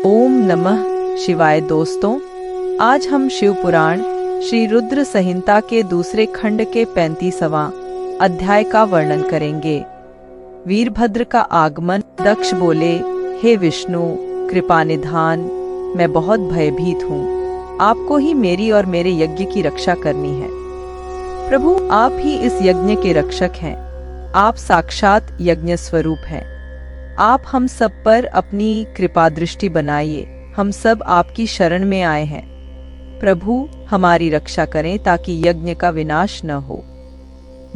ओम नमः शिवाय। दोस्तों, आज हम शिव पुराण श्री रुद्र संहिता के दूसरे खंड के 35वां अध्याय का वर्णन करेंगे। वीरभद्र का आगमन। दक्ष बोले, हे विष्णु, कृपा निधान, मैं बहुत भयभीत हूँ। आपको ही मेरी और मेरे यज्ञ की रक्षा करनी है। प्रभु, आप ही इस यज्ञ के रक्षक हैं। आप साक्षात यज्ञ स्वरूप हैं। आप हम सब पर अपनी कृपा दृष्टि बनाइए। हम सब आपकी शरण में आए हैं। प्रभु, हमारी रक्षा करें ताकि यज्ञ का विनाश न हो।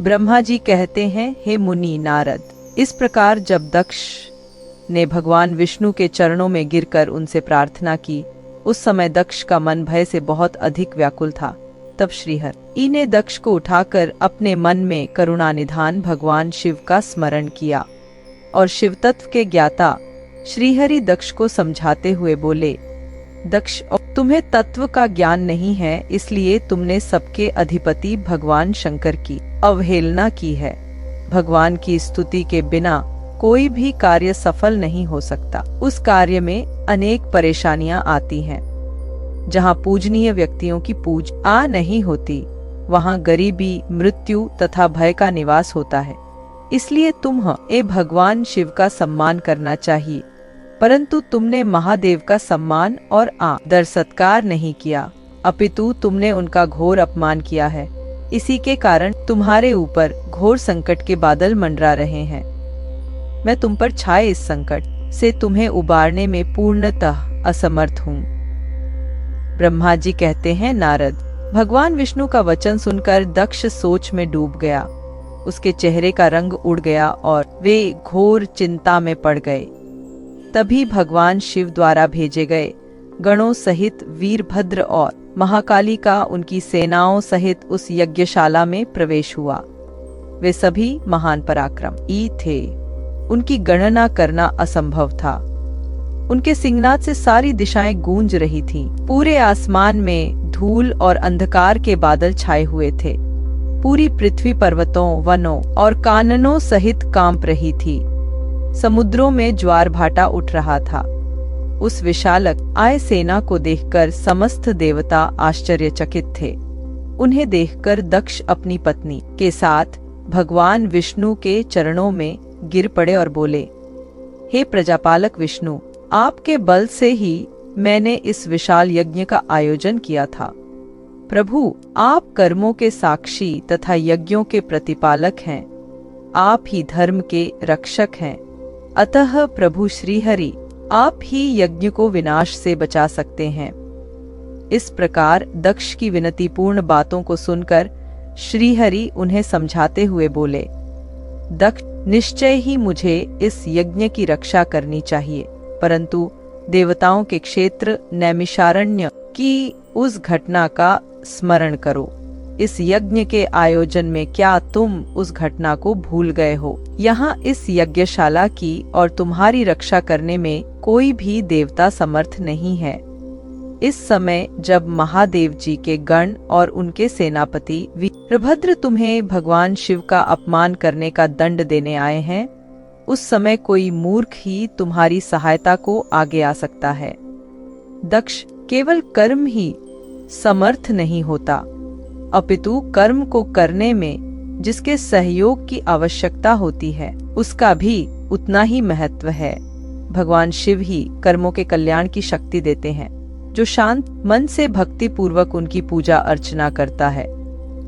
ब्रह्मा जी कहते हैं, हे मुनि नारद। इस प्रकार जब दक्ष ने भगवान विष्णु के चरणों में गिरकर उनसे प्रार्थना की, उस समय दक्ष का मन भय से बहुत अधिक व्याकुल था। तब श्रीहरि ने दक्ष को उठाकर अपने मन में करुणा निधान भगवान शिव का स्मरण किया और शिव तत्व के ज्ञाता श्रीहरि दक्ष को समझाते हुए बोले, दक्ष, तुम्हें तत्व का ज्ञान नहीं है, इसलिए तुमने सबके अधिपति भगवान शंकर की अवहेलना की है। भगवान की स्तुति के बिना कोई भी कार्य सफल नहीं हो सकता। उस कार्य में अनेक परेशानियां आती हैं। जहां पूजनीय व्यक्तियों की पूजा नहीं होती, वहां गरीबी, मृत्यु तथा भय का निवास होता है। इसलिए तुम्हें भगवान शिव का सम्मान करना चाहिए, परंतु तुमने महादेव का सम्मान और आदर सत्कार नहीं किया, अपितु तुमने उनका घोर अपमान किया है। इसी के कारण तुम्हारे ऊपर घोर संकट के बादल मंडरा रहे हैं। मैं तुम पर छाए इस संकट से तुम्हें उबारने में पूर्णतः असमर्थ हूँ। ब्रह्मा जी कहते हैं, नारद, भगवान विष्णु का वचन सुनकर दक्ष सोच में डूब गया। उसके चेहरे का रंग उड़ गया और वे घोर चिंता में पड़ गए। तभी भगवान शिव द्वारा भेजे गए गणों सहित वीरभद्र और महाकाली का उनकी सेनाओं सहित उस यज्ञशाला में प्रवेश हुआ। वे सभी महान पराक्रमी थे। उनकी गणना करना असंभव था। उनके सिंहनाद से सारी दिशाएं गूंज रही थीं। पूरे आसमान में धूल और अंधकार के बादल छाए हुए थे। पूरी पृथ्वी पर्वतों, वनों और काननों सहित कांप रही थी। समुद्रों में ज्वार भाटा उठ रहा था। उस विशालक आय सेना को देखकर समस्त देवता आश्चर्यचकित थे। उन्हें देखकर दक्ष अपनी पत्नी के साथ भगवान विष्णु के चरणों में गिर पड़े और बोले, हे प्रजापालक विष्णु, आपके बल से ही मैंने इस विशाल यज्ञ का आयोजन किया था। प्रभु, आप कर्मों के साक्षी तथा यज्ञों के प्रतिपालक हैं। आप ही धर्म के रक्षक हैं। अतः प्रभु श्रीहरि, आप ही यज्ञ को विनाश से बचा सकते हैं। इस प्रकार दक्ष की विनतीपूर्ण बातों को सुनकर श्रीहरि उन्हें समझाते हुए बोले, दक्ष, निश्चय ही मुझे इस यज्ञ की रक्षा करनी चाहिए, परंतु देवताओं के क्षेत्र नैमिषारण्य की उस घटना का स्मरण करो। इस यज्ञ के आयोजन में क्या तुम उस घटना को भूल गए हो? यहाँ इस यज्ञशाला की और तुम्हारी रक्षा करने में कोई भी देवता समर्थ नहीं है। इस समय जब महादेव जी के गण और उनके सेनापति वीरभद्र तुम्हें भगवान शिव का अपमान करने का दंड देने आए हैं, उस समय कोई मूर्ख ही तुम्हारी सहायता को आगे आ सकता है। दक्ष, केवल कर्म ही समर्थ नहीं होता, अपितु कर्म को करने में जिसके सहयोग की आवश्यकता होती है, उसका भी उतना ही महत्व है। भगवान शिव ही कर्मों के कल्याण की शक्ति देते हैं। जो शांत मन से भक्ति पूर्वक उनकी पूजा अर्चना करता है,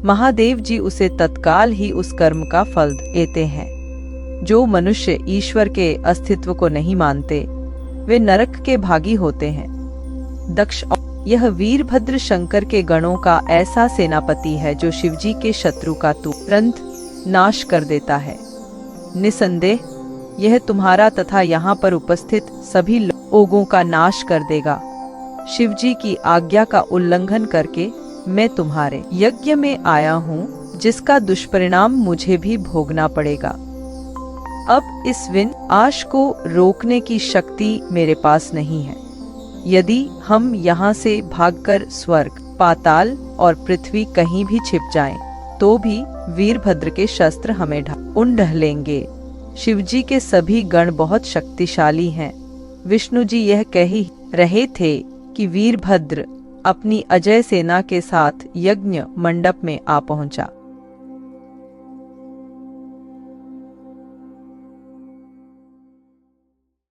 महादेव जी उसे तत्काल ही उस कर्म का फल देते हैं। जो मनुष्य ईश्वर के अस्तित्व को नहीं मानते, वे नरक के भागी होते हैं। दक्ष, यह वीरभद्र शंकर के गणों का ऐसा सेनापति है जो शिवजी के शत्रु का तुरंत नाश कर देता है। निसंदेह यह तुम्हारा तथा यहाँ पर उपस्थित सभी लोगों का नाश कर देगा। शिवजी की आज्ञा का उल्लंघन करके मैं तुम्हारे यज्ञ में आया हूँ, जिसका दुष्परिणाम मुझे भी भोगना पड़ेगा। अब इस विनाश को रोकने की शक्ति मेरे पास नहीं है। यदि हम यहाँ से भागकर स्वर्ग, पाताल और पृथ्वी कहीं भी छिप जाएं, तो भी वीरभद्र के शस्त्र हमें ढह लेंगे। शिवजी के सभी गण बहुत शक्तिशाली हैं। विष्णु जी यह कह ही रहे थे कि वीरभद्र अपनी अजय सेना के साथ यज्ञ मंडप में आ पहुंचा।